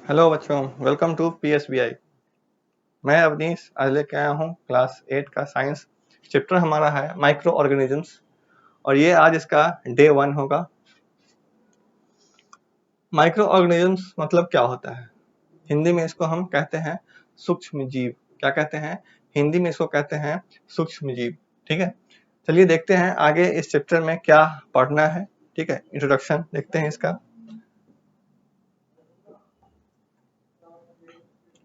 Hello बच्चों, welcome to PSBI। मैं अवनीश आज लेके आया हूँ क्लास 8 का साइंस चैप्टर। हमारा है माइक्रो ऑर्गेनिजम्स और ये आज इसका डे 1 होगा। माइक्रो ऑर्गेनिजम्स मतलब क्या होता है? हिंदी में इसको हम कहते हैं सूक्ष्म जीव। क्या कहते हैं? हिंदी में इसको कहते हैं सूक्ष्म जीव। ठीक है, चलिए देखते हैं आगे इस चैप्टर में क्या पढ़ना है। ठीक है, इंट्रोडक्शन देखते हैं इसका।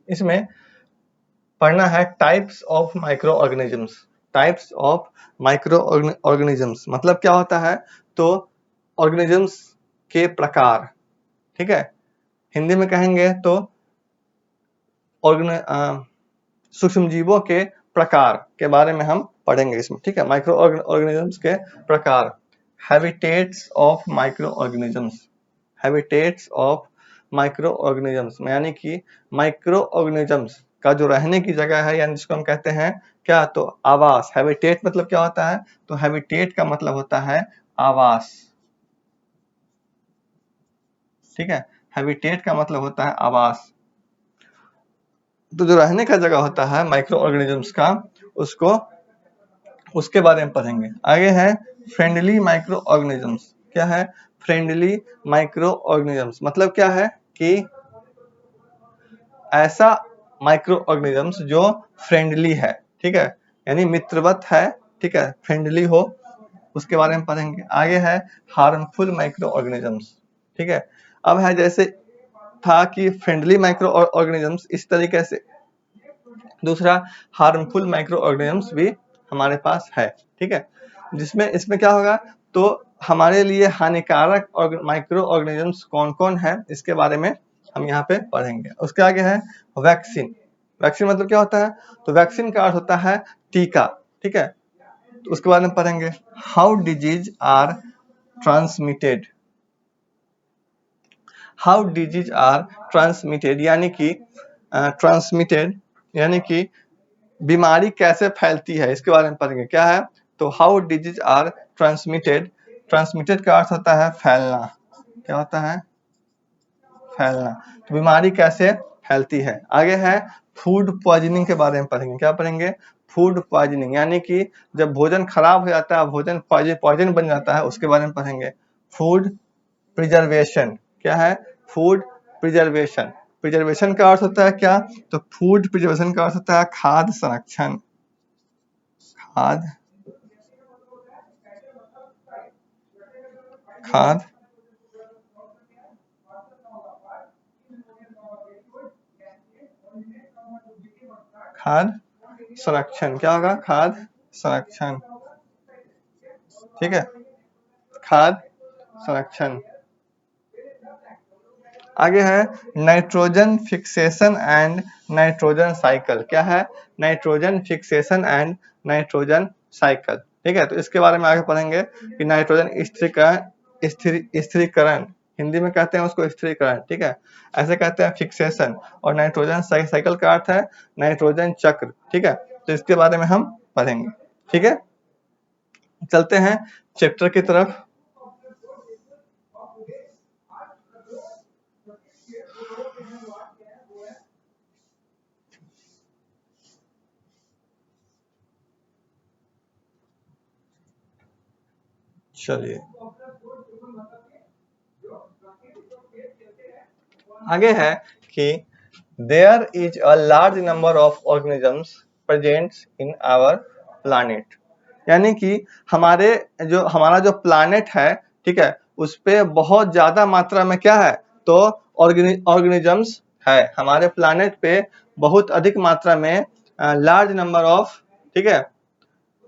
इसमें पढ़ना है types of micro organisms. Types of micro organisms मतलब क्या होता है? तो ऑर्गेनिजम्स के प्रकार। ठीक है, हिंदी में कहेंगे तो सूक्ष्म जीवों के प्रकार के बारे में हम पढ़ेंगे इसमें। ठीक है, माइक्रो ऑर्गेनिजम्स के प्रकार। Habitats of micro organisms. Habitats of micro organisms यानी कि माइक्रो ऑर्गेनिजम्स का जो रहने की जगह है, यानी जिसको हम कहते हैं क्या, तो आवास। हैबिटेट मतलब क्या होता है? तो हैबिटेट का मतलब होता है आवास। ठीक है, हैबिटेट का मतलब होता है आवास। तो जो रहने का जगह होता है माइक्रो ऑर्गेनिजम्स का, उसको उसके बारे में पढ़ेंगे। आगे है फ्रेंडली माइक्रो ऑर्गेनिजम्स। क्या है फ्रेंडली माइक्रो ऑर्गेनिजम्स? मतलब क्या है कि ऐसा माइक्रो ऑर्गेनिजम्स जो फ्रेंडली है। ठीक है, यानी मित्रवत है। ठीक है, फ्रेंडली हो, उसके बारे में पढ़ेंगे। आगे है हार्मफुल माइक्रो ऑर्गेनिजम्स। ठीक है, अब है जैसे था कि फ्रेंडली माइक्रो ऑर्गेनिजम्स, इस तरीके से दूसरा हार्मफुल माइक्रो ऑर्गेनिजम्स भी हमारे पास है। ठीक है, जिसमें इसमें क्या होगा, तो हमारे लिए हानिकारक माइक्रो ऑर्गेनिजम्स कौन कौन है, इसके बारे में हम यहाँ पे पढ़ेंगे। उसके आगे है वैक्सीन। वैक्सीन मतलब क्या होता है? तो वैक्सीन का अर्थ होता है टीका। ठीक है, तो उसके बारे में पढ़ेंगे। How disease are transmitted. How disease are transmitted यानी कि ट्रांसमिटेड यानी कि बीमारी कैसे फैलती है, इसके बारे में पढ़ेंगे। क्या है? तो how disease are transmitted. Transmitted का अर्थ होता है फैलना। क्या होता है? फैलना। तो बीमारी कैसे फैलती है। आगे है फूड पॉइजनिंग के बारे में पढ़ेंगे। क्या पढ़ेंगे? फूड पॉइजनिंग यानी कि जब भोजन खराब हो जाता है, भोजन पॉइजन बन जाता है, उसके बारे में पढ़ेंगे। Food preservation. क्या है? Food preservation. प्रिजर्वेशन का अर्थ होता है क्या? तो फूड प्रिजर्वेशन का अर्थ होता है खाद्य संरक्षण। खाद्य खाद्य खाद्य संरक्षण। क्या होगा? खाद्य संरक्षण। ठीक है, खाद्य संरक्षण। आगे है nitrogen fixation and nitrogen cycle. क्या है? Nitrogen fixation and nitrogen cycle. ठीक है, तो इसके बारे में आगे पढ़ेंगे कि नाइट्रोजन स्थिरीकरण, हिंदी में कहते हैं उसको स्थिरीकरण। ठीक है, ऐसे कहते हैं फिक्सेशन। और नाइट्रोजन साइकिल का अर्थ है नाइट्रोजन चक्र। ठीक है, तो इसके बारे में हम पढ़ेंगे। ठीक है, चलते हैं चैप्टर की तरफ। चलिए आगे है कि there is a large number of organisms presents in our planet. यानी कि हमारा जो प्लानेट है, ठीक है, उस पे बहुत ज्यादा मात्रा में क्या है, तो ऑर्गेनिजम्स है। हमारे प्लानेट पे बहुत अधिक मात्रा में लार्ज नंबर ऑफ, ठीक है,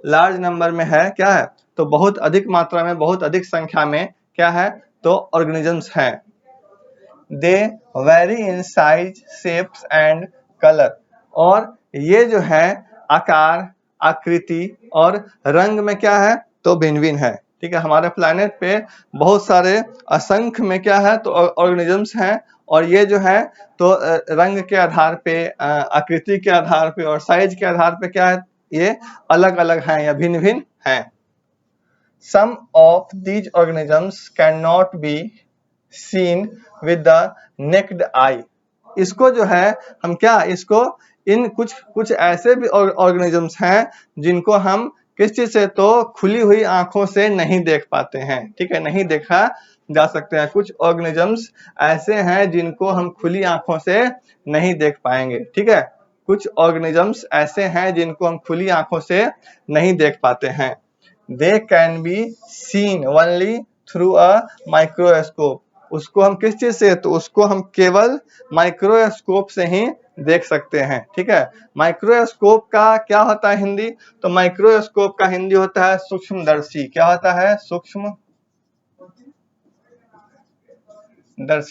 लार्ज नंबर में है। क्या है? तो बहुत अधिक मात्रा में, बहुत अधिक संख्या में क्या है, तो ऑर्गेनिजम्स हैं। They vary in size, shapes and colour. और ये जो है आकार, आकृति और रंग में क्या है, तो भिन्न भिन्न है। ठीक है, हमारे प्लैनेट पे बहुत सारे असंख्य में क्या है, तो ऑर्गेनिजम्स हैं। और ये जो है तो रंग के आधार पे, आकृति के आधार पे और साइज के आधार पे क्या है, ये अलग अलग हैं या भिन्न भिन्न हैं। Some of these organisms cannot be seen with the naked eye. इसको जो है हम क्या इसको इन कुछ ऐसे भी ऑर्गेनिजम्स हैं जिनको हम किस चीज से तो खुली हुई आंखों से नहीं देख पाते हैं, ठीक है, नहीं देखा जा सकते हैं। कुछ ऑर्गेनिजम्स ऐसे हैं जिनको हम खुली आंखों से नहीं देख पाएंगे, ठीक है, कुछ ऑर्गेनिजम्स ऐसे हैं जिनको हम खुली आंखों से नहीं देख पाते हैं। They can be seen only through a microscope. उसको हम किस चीज से, तो उसको हम केवल माइक्रोस्कोप से ही देख सकते हैं, ठीक है। माइक्रोस्कोप का क्या होता है हिंदी, तो माइक्रोस्कोप का हिंदी होता है सूक्ष्मदर्शी। क्या होता है, सूक्ष्मदर्शी,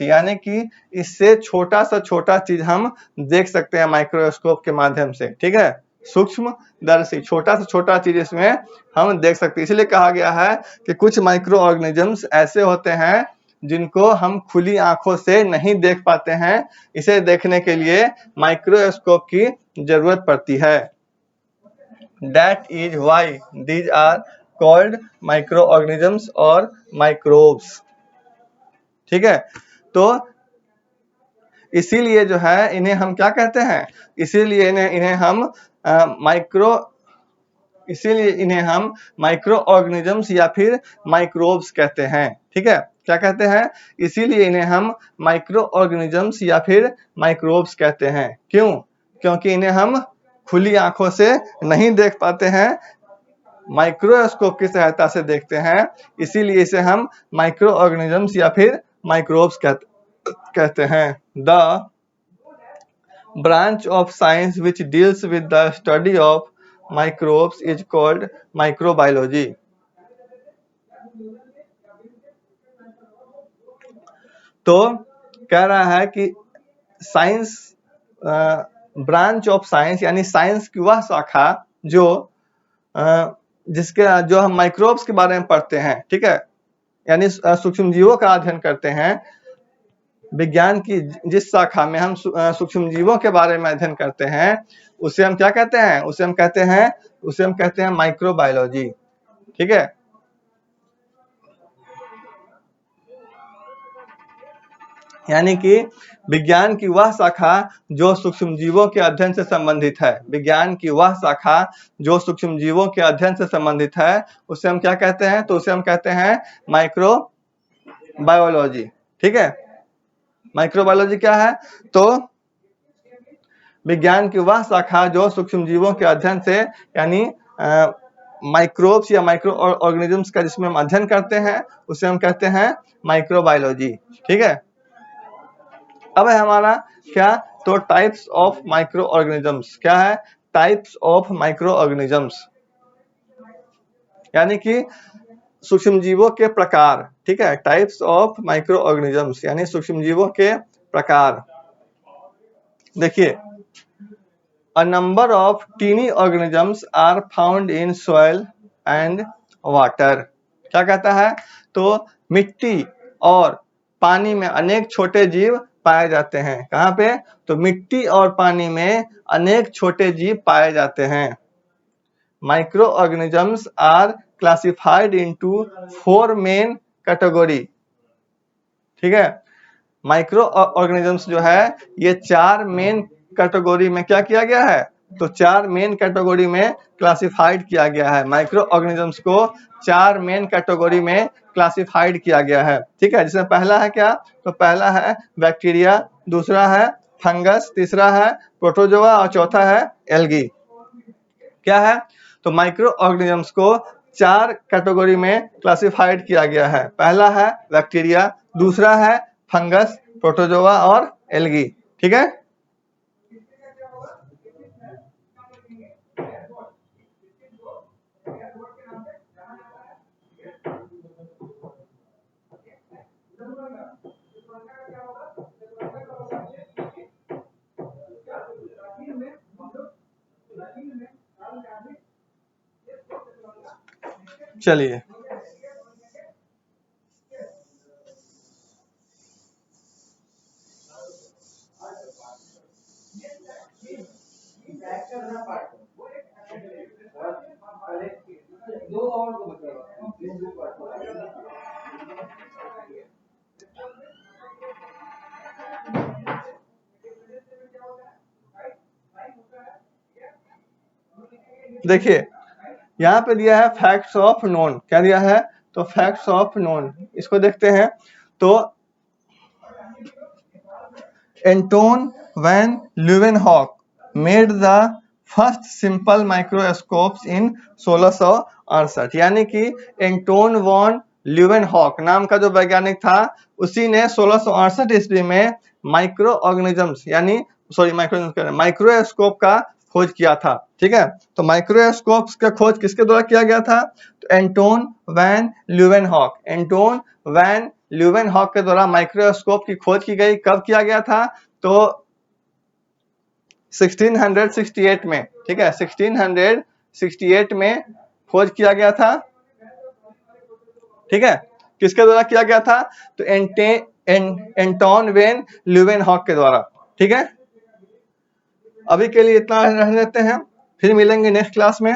यानी कि इससे छोटा सा छोटा चीज हम देख सकते हैं माइक्रोस्कोप के माध्यम से, ठीक है। सूक्ष्मदर्शी, छोटा से छोटा चीज इसमें हम देख सकते हैं। इसलिए कहा गया है कि कुछ माइक्रो ऑर्गेनिजम्स ऐसे होते हैं जिनको हम खुली आंखों से नहीं देख पाते हैं, इसे देखने के लिए माइक्रोस्कोप की जरूरत पड़ती है। That is why these are called microorganisms और microbes, ठीक है। तो इसीलिए जो है इन्हें हम क्या कहते हैं, इसीलिए इन्हें हम माइक्रो ऑर्गेनिजम्स या फिर माइक्रोब्स कहते हैं, ठीक है। क्या कहते हैं, इसीलिए इन्हें हम माइक्रो ऑर्गेनिजम्स या फिर माइक्रोब्स कहते हैं। क्यों, क्योंकि इन्हें हम खुली आंखों से नहीं देख पाते हैं, माइक्रोस्कोप की सहायता से देखते हैं, इसीलिए इसे हम माइक्रो ऑर्गेनिजम्स या फिर माइक्रोब्स कहते हैं। The branch of science which deals with the study of microbes is called microbiology. तो कह रहा है कि साइंस, ब्रांच ऑफ साइंस यानी साइंस की वह शाखा जो जो हम माइक्रोब्स के बारे में पढ़ते हैं, ठीक है, यानी सूक्ष्म जीवों का अध्ययन करते हैं। विज्ञान की जिस शाखा में हम सूक्ष्म जीवों के बारे में अध्ययन करते हैं उसे हम क्या कहते हैं, उसे हम कहते हैं माइक्रोबायोलॉजी, ठीक है। यानी कि विज्ञान की वह शाखा जो सूक्ष्म जीवों के अध्ययन से संबंधित है, विज्ञान की वह शाखा जो सूक्ष्म जीवों के अध्ययन से संबंधित है, उसे हम क्या कहते हैं, तो उसे हम कहते हैं माइक्रोबायोलॉजी, ठीक है। माइक्रोबायोलॉजी क्या है, तो विज्ञान की वह शाखा जो सूक्ष्म जीवों के अध्ययन से, यानी माइक्रोब्स या माइक्रो ऑर्गेनिजम्स का जिसमें हम अध्ययन करते हैं उसे हम कहते हैं माइक्रोबायोलॉजी, ठीक है। अब है हमारा क्या, तो टाइप्स ऑफ माइक्रो ऑर्गेनिजम्स। क्या है, टाइप्स ऑफ माइक्रो ऑर्गेनिजम्स, यानी कि सूक्ष्म जीवों के प्रकार, ठीक है। टाइप्स ऑफ माइक्रो ऑर्गेनिजम्स यानी सूक्ष्म जीवों के प्रकार। देखिए, a number of teeny organisms are found in soil and water. क्या कहता है, तो मिट्टी और पानी में अनेक छोटे जीव पाए जाते हैं। कहाँ पे, तो मिट्टी और पानी में अनेक छोटे जीव पाए जाते हैं। Micro organisms are classified into 4 main category, ठीक है। माइक्रो ऑर्गेनिजम्स जो है ये 4 मेन कैटेगरी में क्या किया गया है, तो 4 मेन कैटेगरी में क्लासिफाइड किया गया है। माइक्रो ऑर्गेनिजम्स को 4 मेन कैटेगरी में क्लासिफाइड किया गया है, ठीक है। जिसमें पहला है क्या, तो पहला है बैक्टीरिया, दूसरा है फंगस, तीसरा है प्रोटोजोआ और चौथा है एल्गी। क्या है, तो माइक्रो ऑर्गेनिजम्स को 4 कैटेगरी में क्लासिफाइड किया गया है। पहला है बैक्टीरिया, दूसरा है फंगस, प्रोटोजोआ और एल्गी, ठीक है। चलिए, देखिए यहाँ पे दिया है फैक्ट्स ऑफ नोन, क्या दिया है? तो फैक्ट्स ऑफ नोन, इसको देखते हैं। तो Anton van Leeuwenhoek made the first simple microscopes in 1668, यानी कि एंटोन वॉन ल्यूवेनहॉक नाम का जो वैज्ञानिक था, उसी ने 1668 ईस्वी में माइक्रो ऑर्गेनिजम्स यानी माइक्रोस्कोप का खोज किया था। ठीक है, तो माइक्रोस्कोप का खोज किसके द्वारा किया गया था? तो Anton van Leeuwenhoek, Anton van Leeuwenhoek के द्वारा माइक्रोस्कोप की खोज की गई। कब किया गया था? तो 1668 में। ठीक है, 1668 में खोज किया गया था। ठीक है, किसके द्वारा किया गया था? तो एंटोन वैन ल्यूवेनहॉक के द्वारा। ठीक है, अभी के लिए इतना रहने देते हैं, फिर मिलेंगे नेक्स्ट क्लास में।